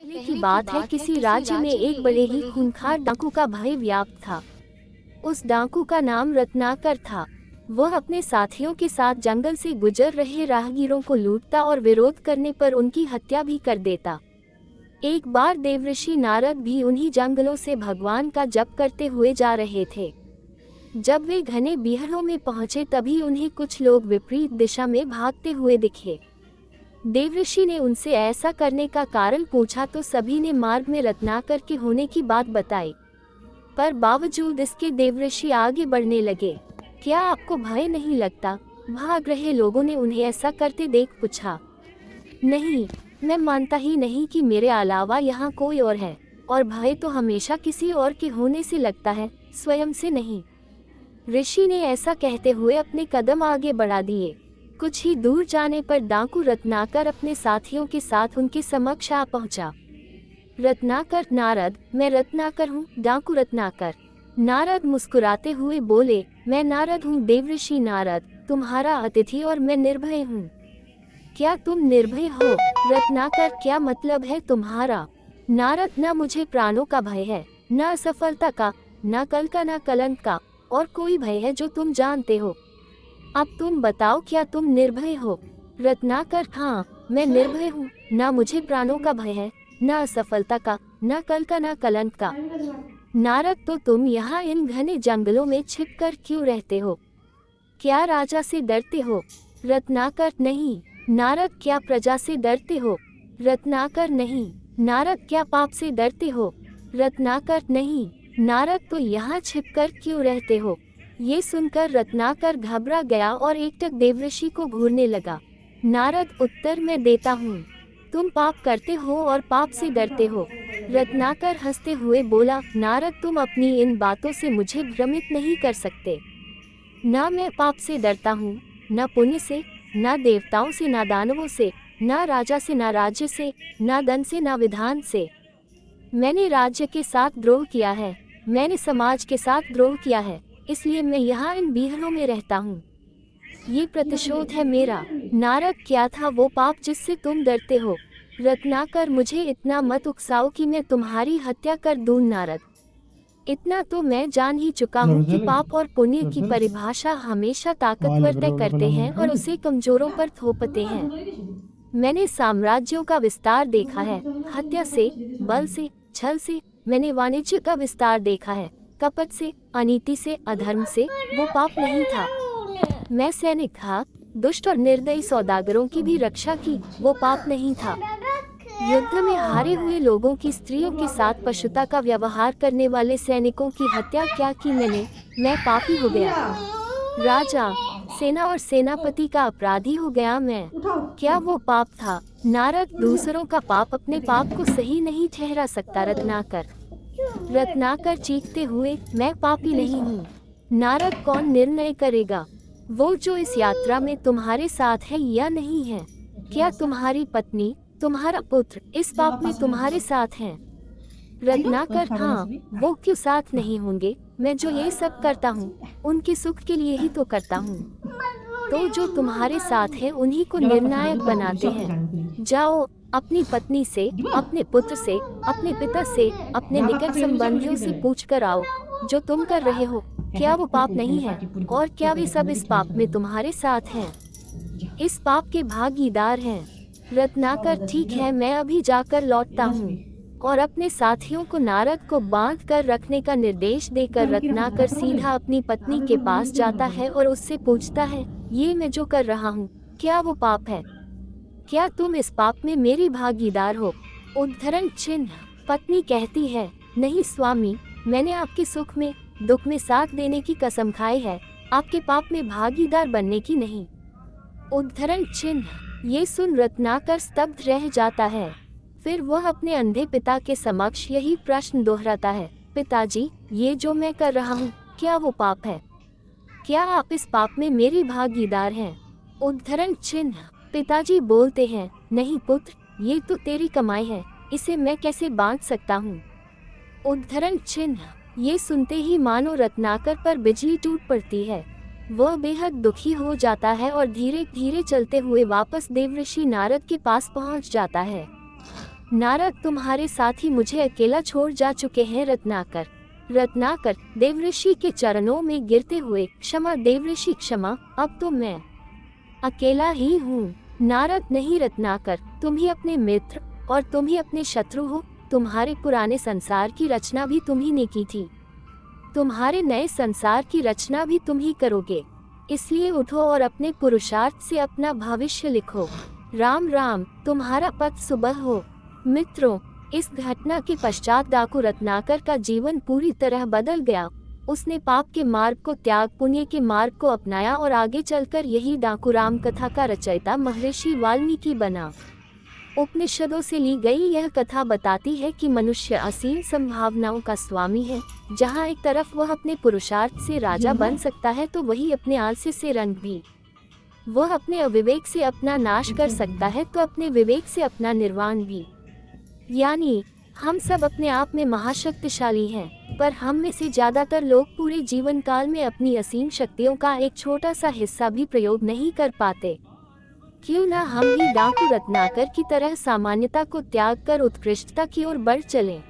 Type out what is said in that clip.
पहले की बात है, किसी राज्य में एक बड़े ही खूंखार डाकू का भय व्याप्त था। उस डाकू का नाम रत्नाकर था। वह अपने साथियों के साथ जंगल से गुजर रहे राहगीरों को लूटता और विरोध करने पर उनकी हत्या भी कर देता। एक बार देवऋषि नारद भी उन्हीं जंगलों से भगवान का जप करते हुए जा रहे थे। जब वे घने बीहड़ों में पहुंचे तभी उन्हें कुछ लोग विपरीत दिशा में भागते हुए दिखे। देवऋषि ने उनसे ऐसा करने का कारण पूछा तो सभी ने मार्ग में रत्नाकर के होने की बात बताई, पर बावजूद इसके देवऋषि आगे बढ़ने लगे। क्या आपको भय नहीं लगता? भाग रहे लोगों ने उन्हें ऐसा करते देख पूछा। नहीं, मैं मानता ही नहीं कि मेरे अलावा यहाँ कोई और है, और भय तो हमेशा किसी और के होने से लगता है, स्वयं से नहीं। ऋषि ने ऐसा कहते हुए अपने कदम आगे बढ़ा दिए। कुछ ही दूर जाने पर डाकू रत्नाकर अपने साथियों के साथ उनके समक्ष आ पहुंचा। रत्नाकर, नारद, मैं रत्नाकर हूँ। डाकू, रत्नाकर। नारद मुस्कुराते हुए बोले, मैं नारद हूँ, देवऋषि नारद, तुम्हारा अतिथि, और मैं निर्भय हूँ। क्या तुम निर्भय हो? रत्नाकर, क्या मतलब है तुम्हारा? नारद, न मुझे प्राणों का भय है, न असफलता का, न कल का, न कलंक का, और कोई भय है जो तुम जानते हो। अब तुम बताओ, क्या तुम निर्भय हो? रत्नाकर, हाँ, मैं निर्भय हूँ। न मुझे प्राणों का भय है, न असफलता का, न कल का, न कलंक का। नारद, तो तुम यहाँ इन घने जंगलों में छिपकर क्यों रहते हो? क्या राजा से डरते हो? रत्नाकर, नहीं। नारद, क्या प्रजा से डरते हो? रत्नाकर, नहीं। नारद, क्या पाप से डरते हो? रत्नाकर, नहीं। नारद, तो यहाँ छिपकर क्यों रहते हो? ये सुनकर रत्नाकर घबरा गया और एकटक देवऋषि को घूरने लगा। नारद, उत्तर मैं देता हूँ, तुम पाप करते हो और पाप से डरते हो। रत्नाकर हंसते हुए बोला, नारद, तुम अपनी इन बातों से मुझे भ्रमित नहीं कर सकते। न मैं पाप से डरता हूँ, न पुण्य से, न देवताओं से, न दानवों से, न राजा से, न राज्य से, न धन से, न विधान से। मैंने राज्य के साथ द्रोह किया है, मैंने समाज के साथ द्रोह किया है, इसलिए मैं यहाँ इन बीहड़ों में रहता हूँ। ये प्रतिशोध है मेरा। नारद, क्या था वो पाप जिससे तुम डरते हो? रत्नाकर, मुझे इतना मत उकसाओ कि मैं तुम्हारी हत्या कर दूं। नारद, इतना तो मैं जान ही चुका हूँ कि पाप और पुण्य की परिभाषा हमेशा ताकतवर तय करते हैं और उसे कमजोरों पर थोपते हैं। मैंने साम्राज्यों का विस्तार देखा है, हत्या से, बल से, छल से। मैंने वाणिज्य का विस्तार देखा है, कपट से, अनीति से, अधर्म से। वो पाप नहीं था। मैं सैनिक था, दुष्ट और निर्दयी सौदागरों की भी रक्षा की। वो पाप नहीं था। युद्ध में हारे हुए लोगों की स्त्रियों के साथ पशुता का व्यवहार करने वाले सैनिकों की हत्या क्या की मैंने? मैं पापी हो गया। राजा, सेना और सेनापति का अपराधी हो गया मैं। क्या वो पाप था? नारद, दूसरों का पाप अपने पाप को सही नहीं ठहरा सकता। रत्नाकर चीखते हुए, मैं पापी नहीं हूँ। नारद, कौन निर्णय करेगा? वो जो इस यात्रा में तुम्हारे साथ है या नहीं है। क्या तुम्हारी पत्नी, तुम्हारा पुत्र इस पाप में तुम्हारे साथ हैं? रत्नाकर, हाँ, वो क्यों साथ नहीं होंगे? मैं जो ये सब करता हूँ उनके सुख के लिए ही तो करता हूँ। तो जो तुम्हारे साथ है उन्हीं को निर्णायक बनाते हैं। जाओ, अपनी पत्नी से, अपने पुत्र से, अपने पिता से, अपने निकट संबंधियों से पूछ कर आओ, जो तुम कर रहे हो क्या वो पाप नहीं है, और क्या वे सब इस पाप में तुम्हारे साथ हैं, इस पाप के भागीदार हैं। रत्नाकर, ठीक है, मैं अभी जाकर लौटता हूँ। और अपने साथियों को नारद को बांध कर रखने का निर्देश देकर रत्नाकर सीधा अपनी पत्नी के पास जाता है और उससे पूछता है, ये मैं जो कर रहा हूँ क्या वो पाप है? क्या तुम इस पाप में मेरी भागीदार हो? उद्धरण चिन्ह। पत्नी कहती है, नहीं स्वामी, मैंने आपके सुख में, दुख में साथ देने की कसम खाई है, आपके पाप में भागीदार बनने की नहीं। उद्धरण चिन्ह। ये सुन रत्नाकर स्तब्ध रह जाता है। फिर वह अपने अंधे पिता के समक्ष यही प्रश्न दोहराता है, पिताजी, ये जो मैं कर रहा हूँ क्या वो पाप है? क्या आप इस पाप में मेरी भागीदार हैं? उद्धरण चिन्ह। पिताजी बोलते हैं, नहीं पुत्र, ये तो तेरी कमाई है, इसे मैं कैसे बांट सकता हूँ? उद्धरण चिन्ह। ये सुनते ही मानो रत्नाकर पर बिजली टूट पड़ती है। वह बेहद दुखी हो जाता है और धीरे धीरे चलते हुए वापस देवऋषि नारद के पास पहुँच जाता है। नारद, तुम्हारे साथी मुझे अकेला छोड़ जा चुके हैं। रत्नाकर देवऋषि के चरणों में गिरते हुए, क्षमा देवऋषि क्षमा, अब तो मैं अकेला ही हूँ। नारद, नहीं रत्नाकर, तुम ही अपने मित्र और तुम ही अपने शत्रु हो। तुम्हारे पुराने संसार की रचना भी तुम ही ने की थी, तुम्हारे नए संसार की रचना भी तुम ही करोगे। इसलिए उठो और अपने पुरुषार्थ से अपना भविष्य लिखो। राम राम, तुम्हारा पथ सुबह हो। मित्रों, इस घटना के पश्चात डाकू रत्नाकर का जीवन पूरी तरह बदल गया। उसने पाप के मार्ग को त्याग पुण्य के मार्ग को अपनाया और आगे चलकर यही डाकू राम कथा का रचयिता महर्षि वाल्मीकि बना। उपनिषदों से ली गई यह कथा बताती है कि मनुष्य असीम संभावनाओं का स्वामी है। जहाँ एक तरफ वह अपने पुरुषार्थ से राजा बन सकता है, तो वही अपने आलस्य से रंग भी। वह अपने अविवेक से अपना नाश कर सकता है, तो अपने विवेक से अपना निर्वाण भी। यानी हम सब अपने आप में महाशक्तिशाली हैं, पर हम में से ज्यादातर लोग पूरे जीवन काल में अपनी असीम शक्तियों का एक छोटा सा हिस्सा भी प्रयोग नहीं कर पाते। क्यों ना हम भी डाकू रत्नाकर की तरह सामान्यता को त्याग कर उत्कृष्टता की ओर बढ़ चलें।